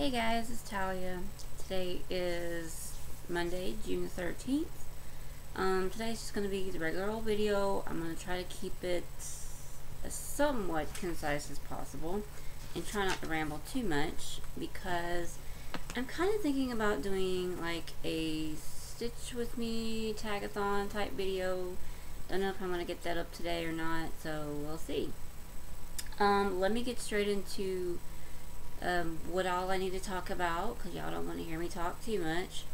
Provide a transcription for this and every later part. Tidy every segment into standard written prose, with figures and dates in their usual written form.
Hey guys, it's Talia. Today is Monday, June 13th. Today's just going to be the regular old video. I'm going to try to keep it as somewhat concise as possible and try not to ramble too much because I'm kind of thinking about doing like a Stitch With Me tag-a-thon type video. Don't know if I'm going to get that up today or not, so we'll see. Let me get straight into what all I need to talk about, because y'all don't want to hear me talk too much.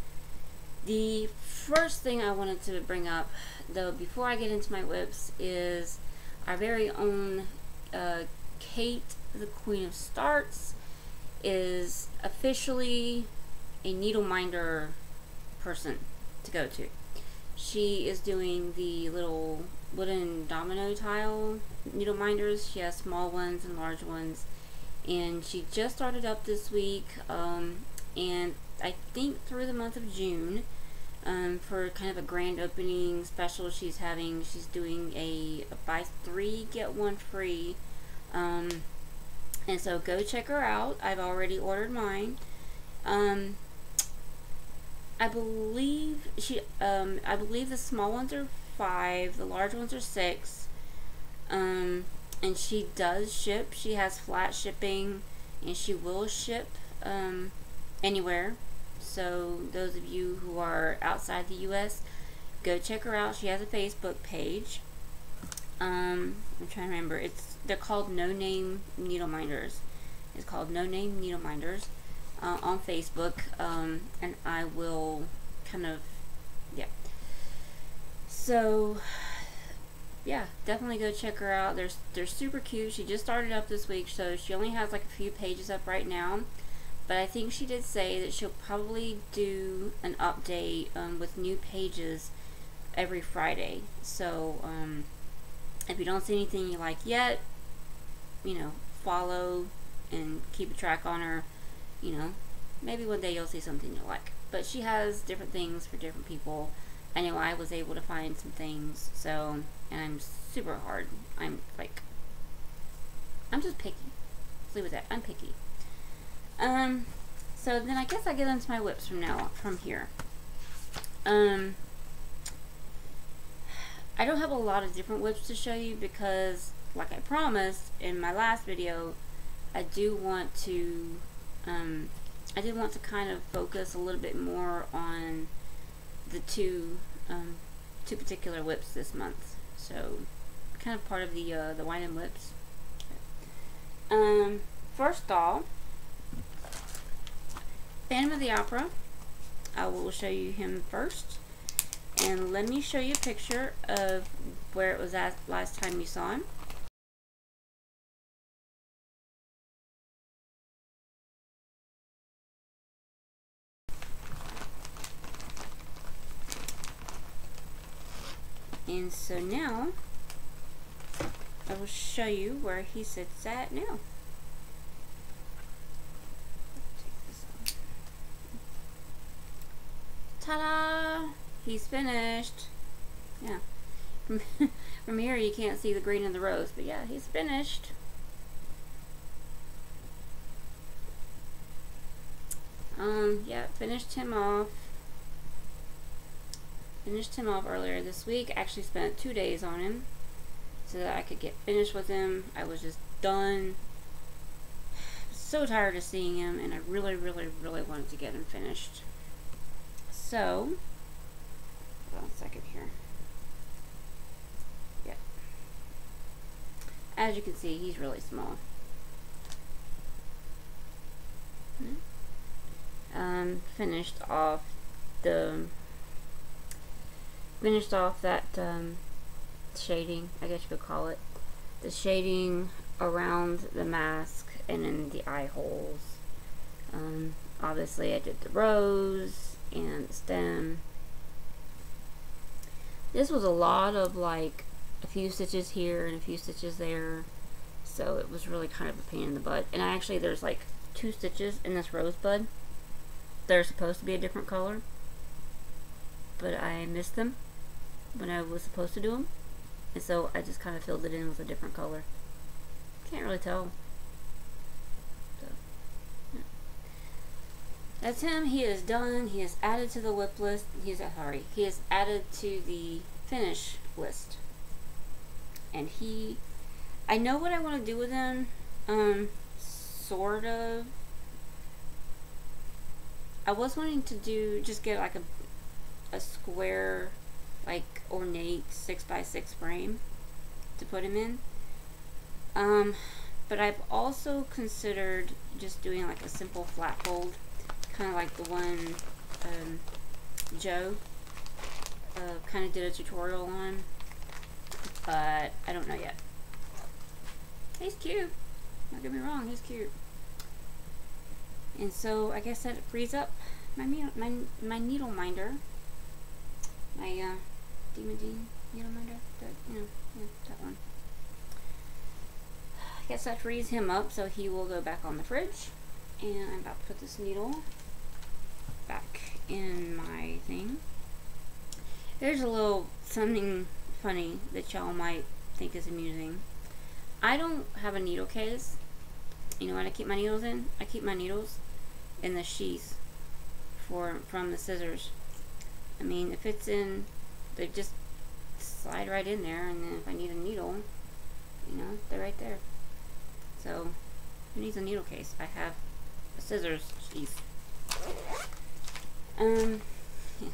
The first thing I wanted to bring up, though, before I get into my whips, is our very own Kate, the Queen of Starts, is officially a needle minder person to go to. She is doing the little wooden domino tile needle minders. She has small ones and large ones. And she just started up this week, and I think through the month of June, for kind of a grand opening special she's having, she's doing a buy 3 get 1 free, and so go check her out. I've already ordered mine. I believe the small ones are 5, the large ones are 6. And she does ship. She has flat shipping, and she will ship anywhere. So those of you who are outside the US, go check her out. She has a Facebook page. I'm trying to remember. They're called No Name Needle Minders. It's called No Name Needle Minders on Facebook. And I will kind of, yeah. So yeah, definitely go check her out. They're super cute. She just started up this week, so she only has like a few pages up right now. But I think she did say that she'll probably do an update with new pages every Friday. So if you don't see anything you like yet, follow and keep a track on her. Maybe one day you'll see something you like. But she has different things for different people. I know I was able to find some things, so, and I'm super hard. I'm just picky. Let's leave it at that. I'm picky. So then I guess I get into my whips from here. I don't have a lot of different whips to show you because, like I promised in my last video, I do want to kind of focus a little bit more on the two particular whips this month. So kind of part of the wine and whips. First off, Phantom of the Opera. I will show you him first, and let me show you a picture of where it was at last time you saw him. And so now, I will show you where he sits at now. Ta-da! He's finished. Yeah. From here you can't see the green and the rose, but yeah, he's finished. Yeah, finished him off earlier this week. Actually spent 2 days on him so that I could get finished with him. I was just done. So tired of seeing him, and I really, really, really wanted to get him finished. So, hold on a second here. Yeah. As you can see, he's really small. Finished off that shading, I guess you could call it. The shading around the mask and in the eye holes. Obviously I did the rose and the stem. This was a lot of like a few stitches here and a few stitches there. So it was really kind of a pain in the butt. And there's like 2 stitches in this rosebud. They're supposed to be a different color, but I missed them when I was supposed to do them, and so I just kind of filled it in with a different color. Can't really tell. So, yeah. That's him. He is done. He is added to the whip list. He is added to the finish list. And I know what I want to do with him. Sort of. I was wanting to just get like a square, like ornate 6x6 frame to put him in. But I've also considered just doing like a simple flat fold, kind of like the one Joe kind of did a tutorial on, but I don't know yet. He's cute, don't get me wrong, he's cute. And so I guess that frees up my needle minder, my Demon Dean needle minder, that one. I guess that frees him up, so he will go back on the fridge. And I'm about to put this needle back in my thing. There's a little something funny that y'all might think is amusing. I don't have a needle case. You know what I keep my needles in? I keep my needles in the sheath from the scissors. I mean, if it's in, they just slide right in there, and then if I need a needle, you know, they're right there. So, who needs a needle case? I have a scissors sheath. Yeah,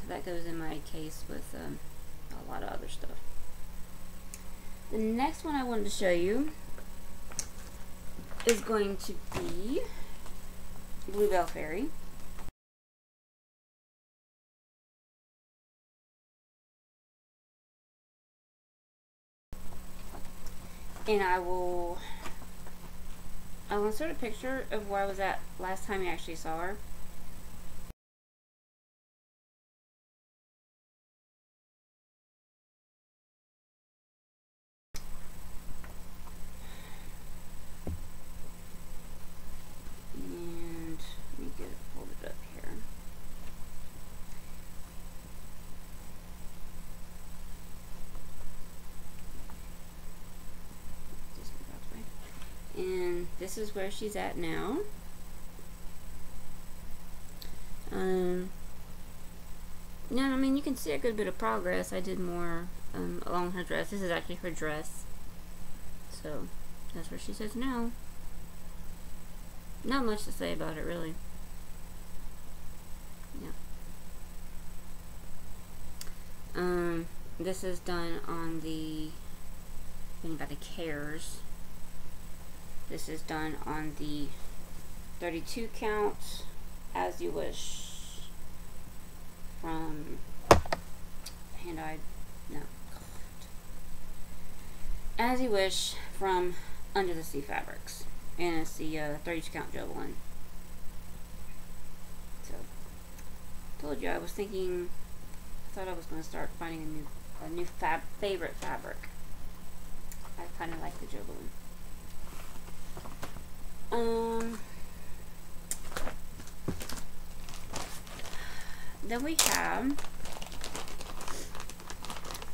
that goes in my case with a lot of other stuff. The next one I wanted to show you is going to be Bluebell Fairy. And I will insert a picture of where I was at last time you actually saw her. And let me get it folded up here. And this is where she's at now. Now, I mean, you can see a good bit of progress. I did more along her dress. This is actually her dress. So, that's where she says now. Not much to say about it, really. Yeah. This is done on the, if anybody cares, this is done on the 32 count, As You Wish, from As You Wish from Under the Sea Fabrics, and it's the 32 count Jovelin. So, told you I was thinking, I thought I was going to start finding a new favorite fabric. I kind of like the Jovelin. Then we have,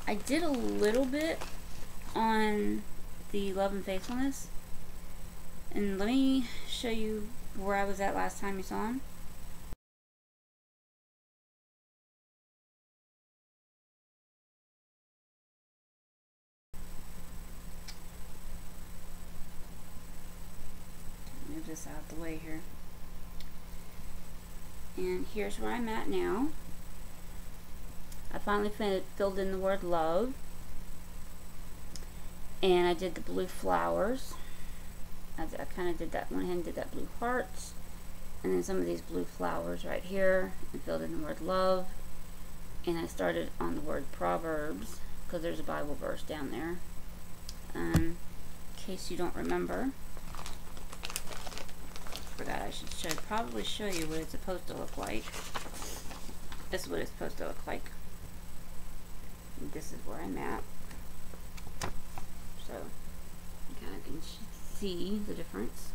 I did a little bit on the Love and Faithfulness, and let me show you where I was at last time you saw him. Move this out of the way here. And here's where I'm at now. I finally filled in the word love. And I did the blue flowers. I kind of did that, went ahead and did that blue hearts. And then some of these blue flowers right here. And filled in the word love. And I started on the word Proverbs, because there's a Bible verse down there. In case you don't remember. Forgot I should probably show you what it's supposed to look like. This is what it's supposed to look like. And this is where I'm at. So you kind of can see the difference.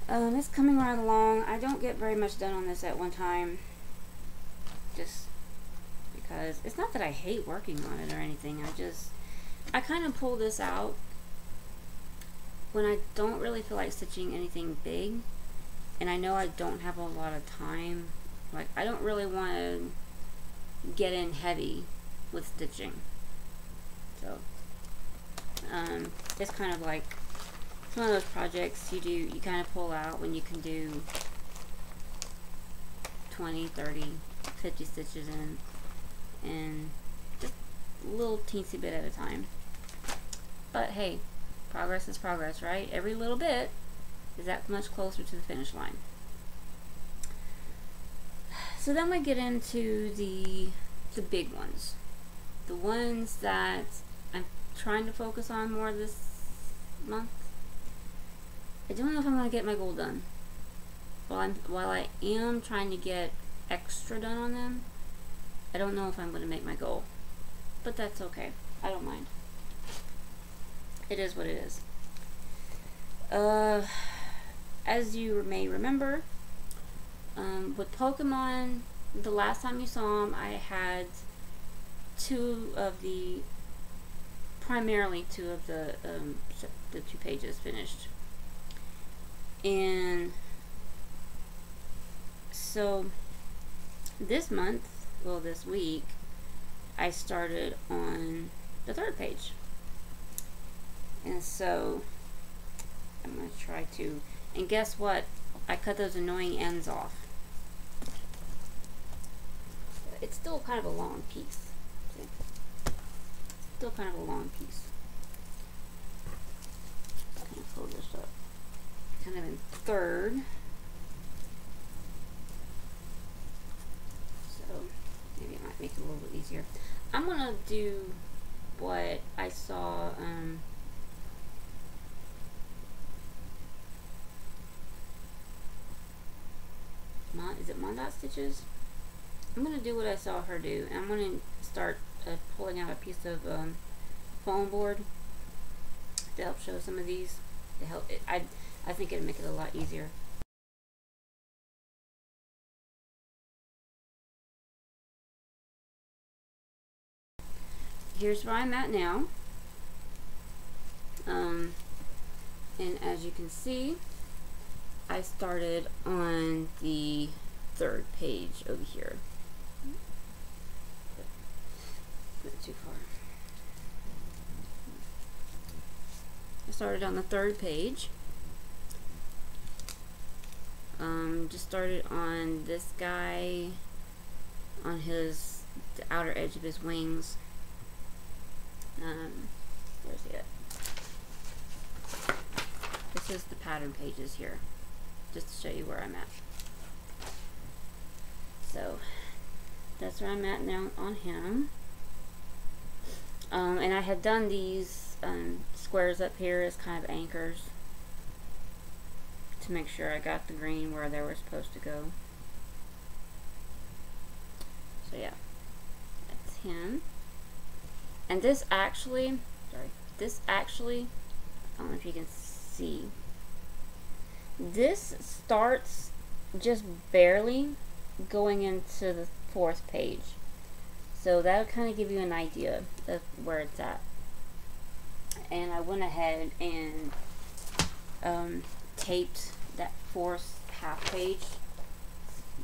Yeah. It's coming right along. I don't get very much done on this at one time. Just because it's not that I hate working on it or anything. I kind of pull this out when I don't really feel like stitching anything big, and I know I don't have a lot of time, like I don't really want to get in heavy with stitching. So it's kind of like, it's one of those projects you kind of pull out when you can do 20, 30, 50 stitches in, and just a little teensy bit at a time. But hey, progress is progress, right? Every little bit is that much closer to the finish line. So then we get into the big ones, the ones that I'm trying to focus on more this month. I don't know if I'm going to get my goal done. While I am trying to get extra done on them, I don't know if I'm going to make my goal. But that's okay. I don't mind. It is what it is. As you may remember, with Pokemon, the last time you saw them, I had primarily two of the 2 pages finished. And so this month, well this week, I started on the 3rd page. And so I'm going to try to, and guess what? I cut those annoying ends off. It's still kind of a long piece. See? Still kind of a long piece. I'm going to pull this up. Kind of in 3rd. So maybe it might make it a little bit easier. I'm going to do what I saw, is it Mondot Stitches? I'm going to do what I saw her do, and I'm going to start pulling out a piece of foam board to help show some of these. To help it, I think it'll make it a lot easier. Here's where I'm at now. And as you can see, I started on the 3rd page over here. Not too far. I started on the 3rd page. Just started on this guy, on the outer edge of his wings. Where's he at? This is the pattern pages here, just to show you where I'm at. So that's where I'm at now on him. And I had done these squares up here as kind of anchors to make sure I got the green where they were supposed to go. So yeah, that's him. And this actually, I don't know if you can see, this starts just barely going into the 4th page. So that'll kind of give you an idea of where it's at. And I went ahead and taped that 4th half page.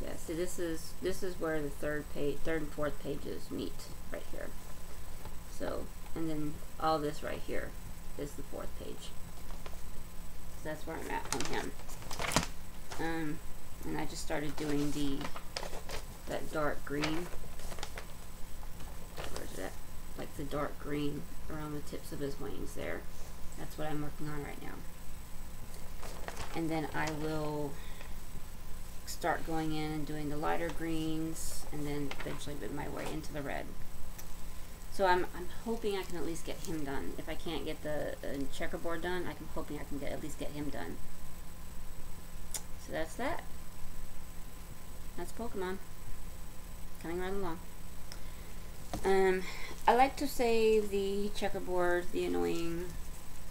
Yeah, so this is where the 3rd and 4th pages meet right here. So, and then all this right here is the 4th page. So that's where I'm at on him. And I just started doing that dark green. Where's it at? Like the dark green around the tips of his wings there. That's what I'm working on right now. And then I will start going in and doing the lighter greens, and then eventually make my way into the red. So I'm hoping I can at least get him done. If I can't get the checkerboard done, I'm hoping I can at least get him done. So that's that. That's Pokemon. Coming right along. I like to save the checkerboard, the annoying,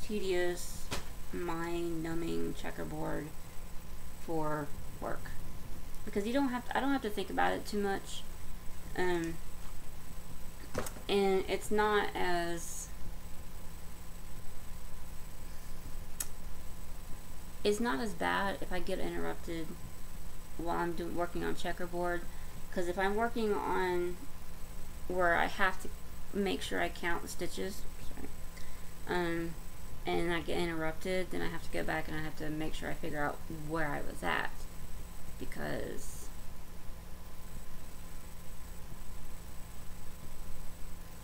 tedious, mind-numbing checkerboard for work, because I don't have to think about it too much. And it's not as, it's not as bad if I get interrupted while I'm working on checkerboard, because if I'm working on where I have to make sure I count the stitches, and I get interrupted, then I have to go back and I have to make sure I figure out where I was at, because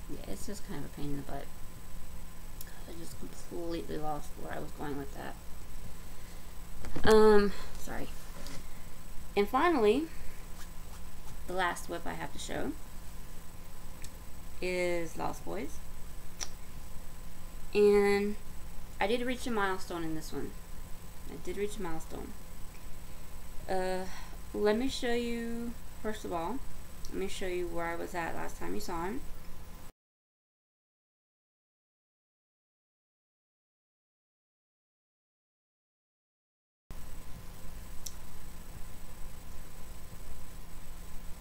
yeah, it's just kind of a pain in the butt. I just completely lost where I was going with that. Sorry. And finally, the last whip I have to show is Lost Boys. And I did reach a milestone in this one. I did reach a milestone. Let me show you, first of all, let me show you where I was at last time you saw him.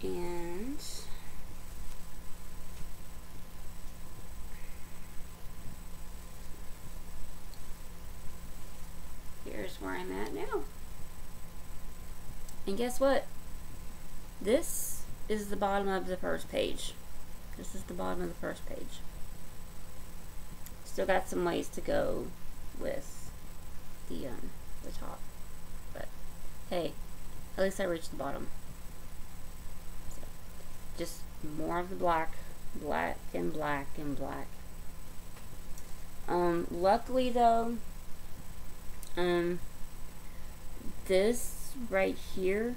And here's where I'm at now. And guess what? This is the bottom of the first page. This is the bottom of the first page. Still got some ways to go with the top. But hey, at least I reached the bottom. So, just more of the black, black and black and black. Luckily though, this right here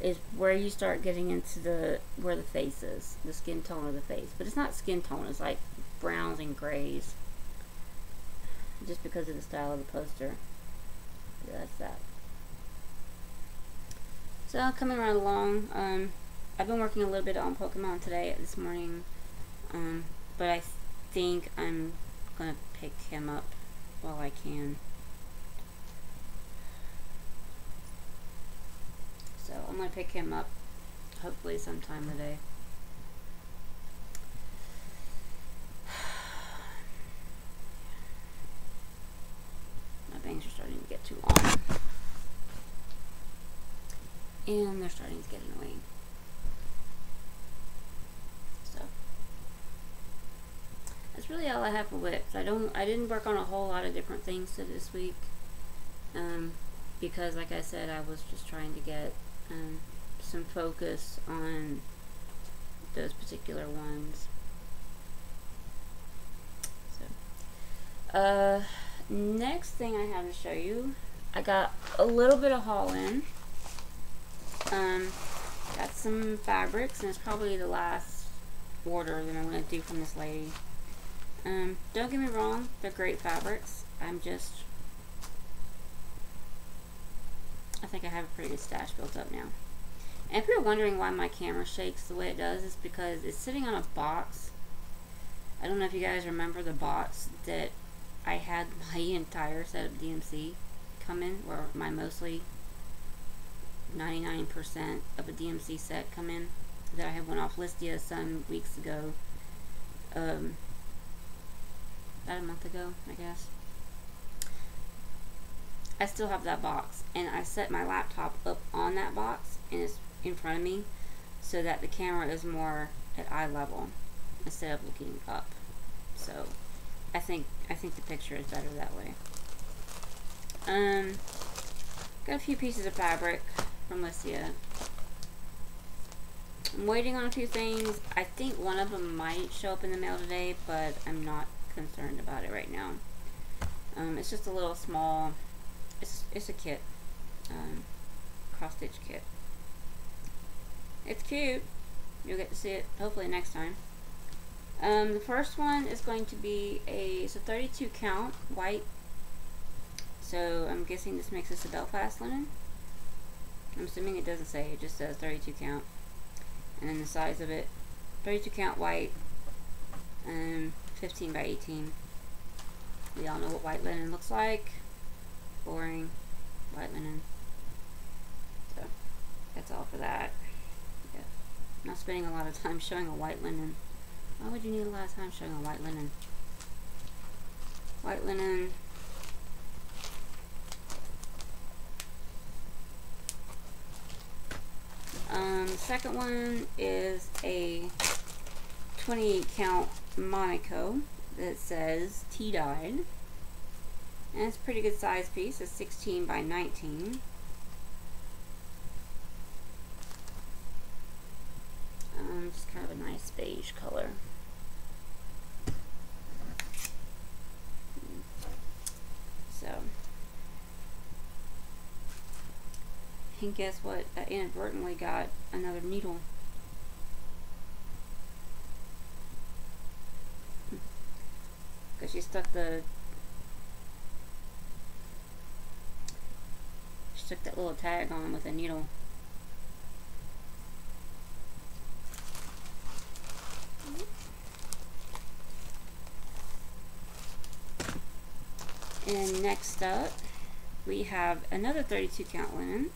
is where you start getting into where the face is, the skin tone of the face. But it's not skin tone, it's like browns and grays, just because of the style of the poster. Yeah, that's that. So coming right along, I've been working a little bit on Pokemon today, this morning, but I think I'm gonna pick him up while I can. So I'm going to pick him up hopefully sometime today. My bangs are starting to get too long. And they're starting to get annoying. So that's really all I have for whips. I didn't work on a whole lot of different things this week. Because like I said, I was just trying to get some focus on those particular ones. So, next thing I have to show you, I got a little bit of haul in. Got some fabrics, and it's probably the last order that I'm going to do from this lady. Don't get me wrong, they're great fabrics. I think I have a pretty good stash built up now. And if you're wondering why my camera shakes the way it does, it's because it's sitting on a box. I don't know if you guys remember the box that I had my entire set of DMC come in, or my mostly 99% of a DMC set come in, that I had went off Listia some weeks ago. About a month ago, I guess. I still have that box, and I set my laptop up on that box, and it's in front of me, so that the camera is more at eye level instead of looking up. So I think the picture is better that way. Got a few pieces of fabric from Listia. I'm waiting on a few things. I think one of them might show up in the mail today, but I'm not concerned about it right now. It's just a little small. It's a kit, cross stitch kit. It's cute. You'll get to see it hopefully next time. The first one is going to be it's a 32 count white. So I'm guessing this makes this a Belfast linen. I'm assuming it doesn't say, it just says 32 count. And then the size of it, 32 count white, 15 by 18. We all know what white linen looks like. Boring white linen. So that's all for that. Yeah. Not spending a lot of time showing a white linen. Why would you need a lot of time showing a white linen? White linen. The second one is a 28 count Monaco that says tea dyed. And it's a pretty good size piece. It's 16 by 19. Just kind of a nice beige color. So, and guess what? I inadvertently got another needle. Because she stuck that little tag on with a needle. And next up, we have another 32 count linen.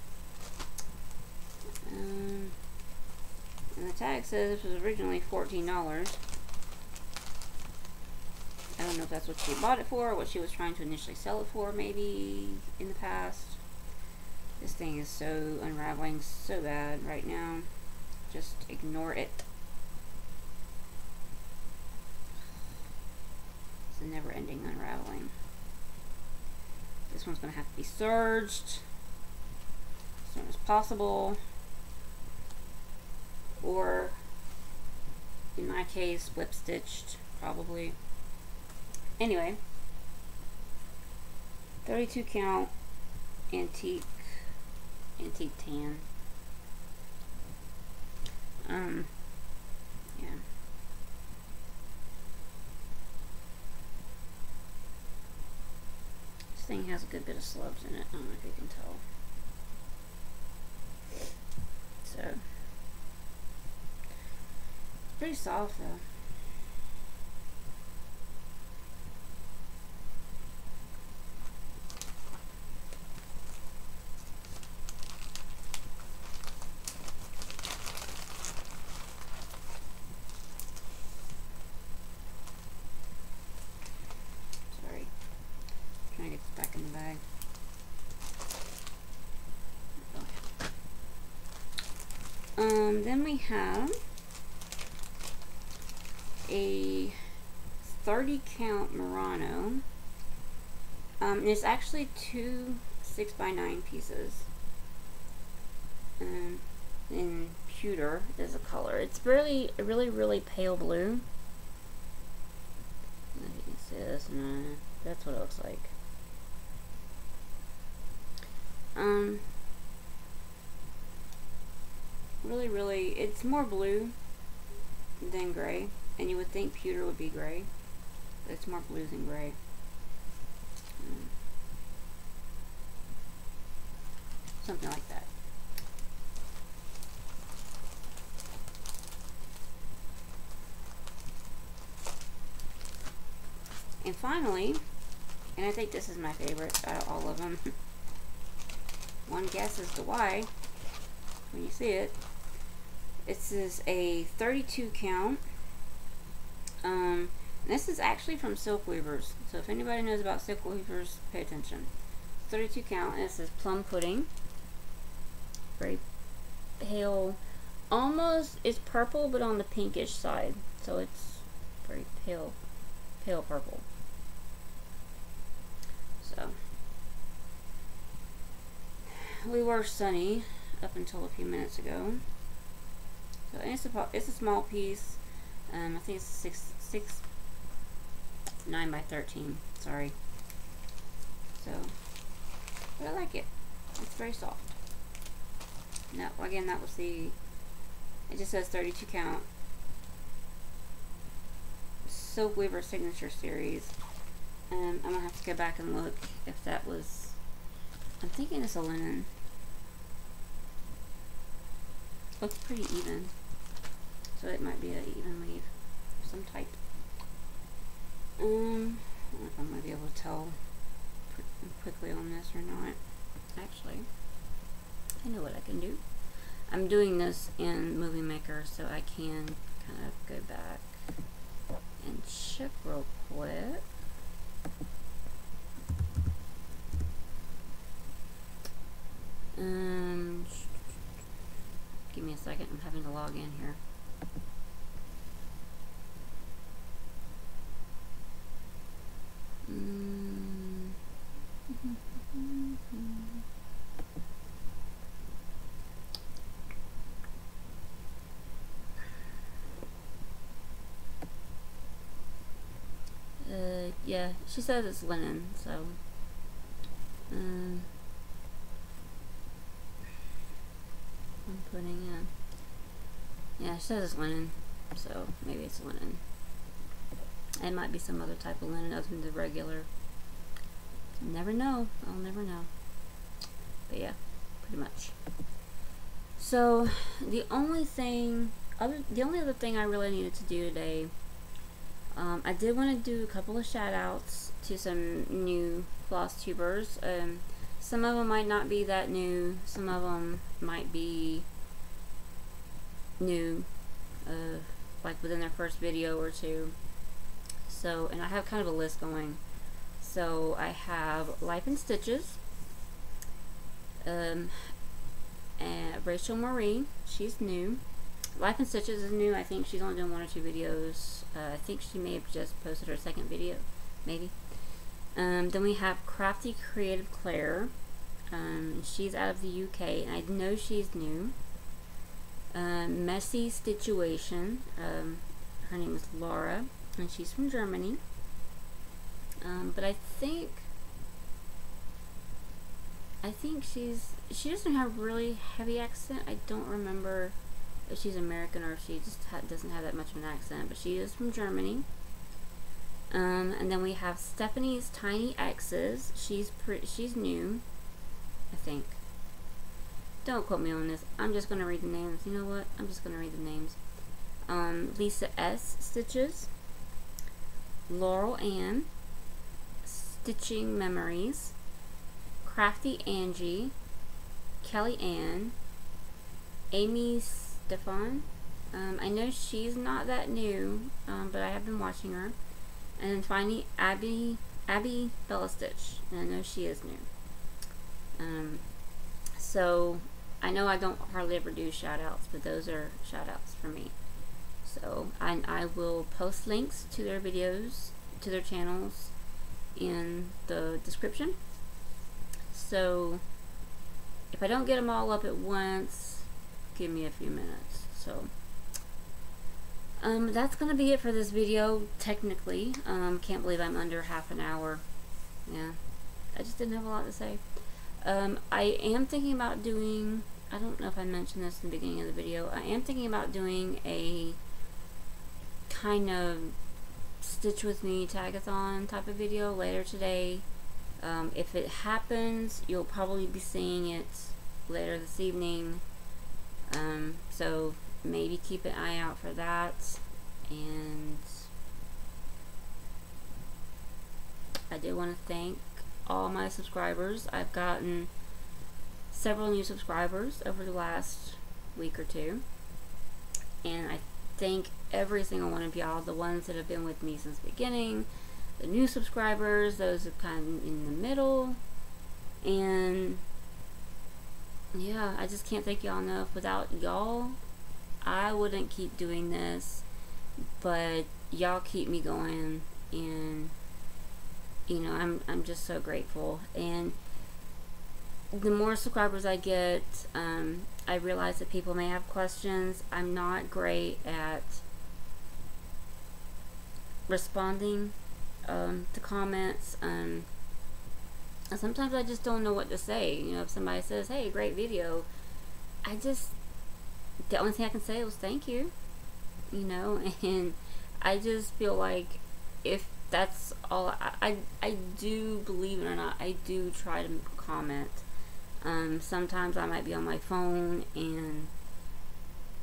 And the tag says this was originally $14. I don't know if that's what she bought it for or what she was trying to initially sell it for, maybe in the past. This thing is so unraveling so bad right now. Just ignore it. It's a never-ending unraveling. This one's going to have to be serged as soon as possible. Or, in my case, whip stitched, probably. Anyway, 32 count antique tan. Yeah. This thing has a good bit of slubs in it. I don't know if you can tell. So, it's pretty soft though. Trying to get this back in the bag. Then we have a 30 count Murano. And it's actually two 6x9 pieces. And pewter is a color. It's really pale blue. I don't know if you can see this. That's what it looks like. Really, it's more blue than gray, and you would think pewter would be gray, but it's more blue than gray. Something like that. And finally, and I think this is my favorite out of all of them. One guess as to why when you see it. This is a 32 count. This is actually from Silk Weavers. So if anybody knows about Silk Weavers, pay attention. 32 count, and this is plum pudding. Very pale, almost, it's purple but on the pinkish side. So it's very pale purple. So we were sunny up until a few minutes ago. So and it's a small piece. I think it's 9 by 13. Sorry. So, but I like it. It's very soft. Now again, that was the. It just says 32 count. Silk Weaver Signature Series. I'm gonna have to go back and look if that was. I'm thinking it's a linen. Looks pretty even, so it might be an even weave of some type. I don't know if I'm gonna be able to tell quickly on this or not. Actually, I know what I can do. I'm doing this in Movie Maker, so I can kind of go back and check real quick. Give me a second. I'm having to log in here. Yeah, she says it's linen, so I'm putting in. Yeah, she says it's linen, so maybe it's linen. It might be some other type of linen other than the regular. Never know. I'll never know. But yeah, pretty much. So the only other thing I really needed to do today, I did want to do a couple of shout outs to some new floss tubers. Some of them might not be that new. Some of them might be new, like within their first video or two. So, and I have kind of a list going. So I have Life in Stitches, and Rachael Marie, she's new. Life in Stitches is new. I think she's only done 1 or 2 videos. I think she may have just posted her second video, maybe. Then we have CraftyCreative Clare. She's out of the UK, and I know she's new. Messy Situation. Her name is Laura, and she's from Germany. But I think she doesn't have a really heavy accent. I don't remember if she's American or if she just doesn't have that much of an accent, but she is from Germany. And then we have Stephanie's Tiny X's. She's new, I think. Don't quote me on this. I'm just gonna read the names. You know what? I'm just gonna read the names. Lisa S. Stitches, Laurel Ann, Stitching Memories, Crafty Angi, Kelli Anne, Amy Steffan. I know she's not that new, but I have been watching her. And then finally, Abi Bellastitch, and I know she is new. So I know I don't hardly ever do shout outs, but those are shout outs for me. So I will post links to their videos, to their channels, in the description. So if I don't get them all up at once, give me a few minutes. So that's gonna be it for this video, technically. Can't believe I'm under half an hour. Yeah, I just didn't have a lot to say. I am thinking about doing, I don't know if I mentioned this in the beginning of the video, I am thinking about doing a kind of Stitch With Me Tagathon type of video later today. If it happens, you'll probably be seeing it later this evening. So maybe keep an eye out for that. And I did want to thank all my subscribers. I've gotten several new subscribers over the last week or two, and I thank every single one of y'all, the ones that have been with me since the beginning, the new subscribers, those who kind of in the middle, and yeah, I just can't thank y'all enough. Without y'all, I wouldn't keep doing this, but y'all keep me going, and you know, I'm just so grateful. And the more subscribers I get, I realize that people may have questions. I'm not great at responding to comments. Sometimes I just don't know what to say. You know, if somebody says, hey, great video, the only thing I can say was thank you, you know. And I just feel like if that's all, I do, believe it or not, I do try to comment. Sometimes I might be on my phone and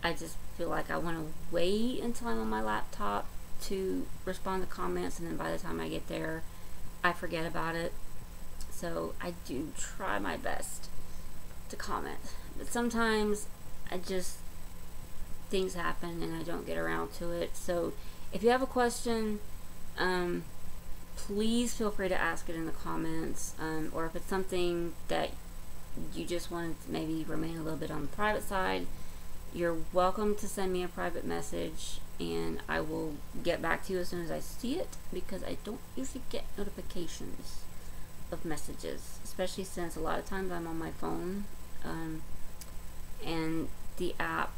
I just feel like I want to wait until I'm on my laptop to respond to comments, and then by the time I get there, I forget about it. So I do try my best to comment, but sometimes things happen and I don't get around to it. So if you have a question, please feel free to ask it in the comments, or if it's something that you just want to maybe remain a little bit on the private side, you're welcome to send me a private message, and I will get back to you as soon as I see it, because I don't usually get notifications of messages, especially since a lot of times I'm on my phone, and the app,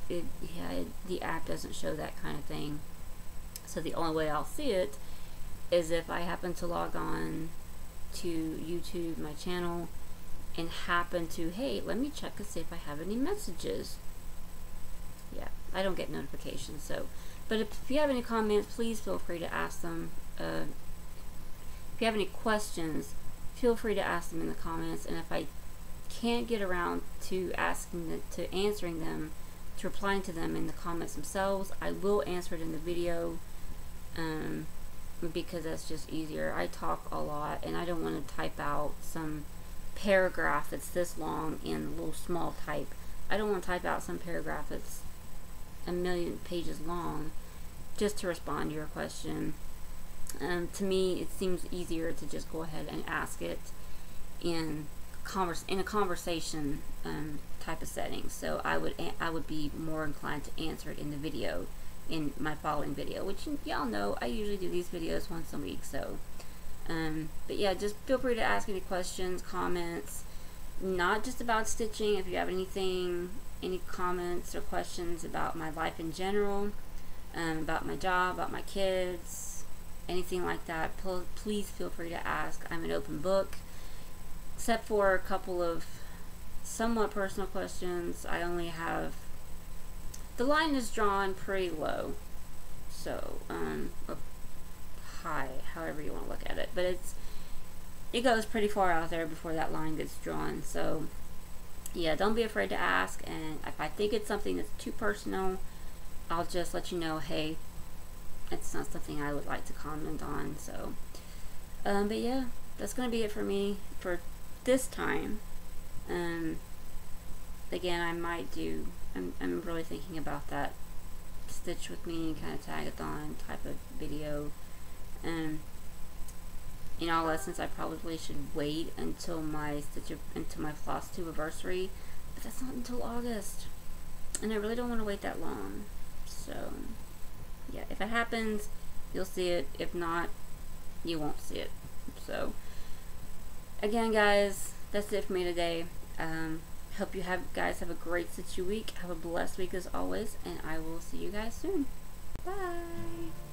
the app doesn't show that kind of thing. So the only way I'll see it is if I happen to log on to YouTube, my channel, and happen to, hey, let me check and see if I have any messages. Yeah, I don't get notifications. So, but if you have any comments, please feel free to ask them. If you have any questions, feel free to ask them in the comments. And if I can't get around to answering them, to replying to them in the comments themselves, I will answer it in the video, because that's just easier. I talk a lot, and I don't want to type out some paragraph that's this long in a little small type. I don't want to type out some paragraph that's a million pages long just to respond to your question. To me, it seems easier to just go ahead and ask it in a conversation type of setting. So I would be more inclined to answer it in the video, in my following video, which y'all know I usually do these videos once a week. So but yeah, just feel free to ask any questions, comments, not just about stitching. If you have anything, any comments or questions about my life in general, about my job, about my kids, anything like that, please feel free to ask. I'm an open book, except for a couple of somewhat personal questions. I only have, the line is drawn pretty low, so or high, however you want to look at it, but it goes pretty far out there before that line gets drawn. So yeah, don't be afraid to ask, and if I think it's something that's too personal, I'll just let you know, hey, it's not something I would like to comment on. So but yeah, that's gonna be it for me for this time. Again, I might do, I'm really thinking about that stitch with me kind of tag-a-thon type of video. In all essence, I probably should wait until my Flosstube anniversary, but that's not until August, and I really don't want to wait that long. So yeah, if it happens, you'll see it. If not, you won't see it. So again, guys, that's it for me today. Hope you guys have a great stitchy week. Have a blessed week as always, and I will see you guys soon. Bye.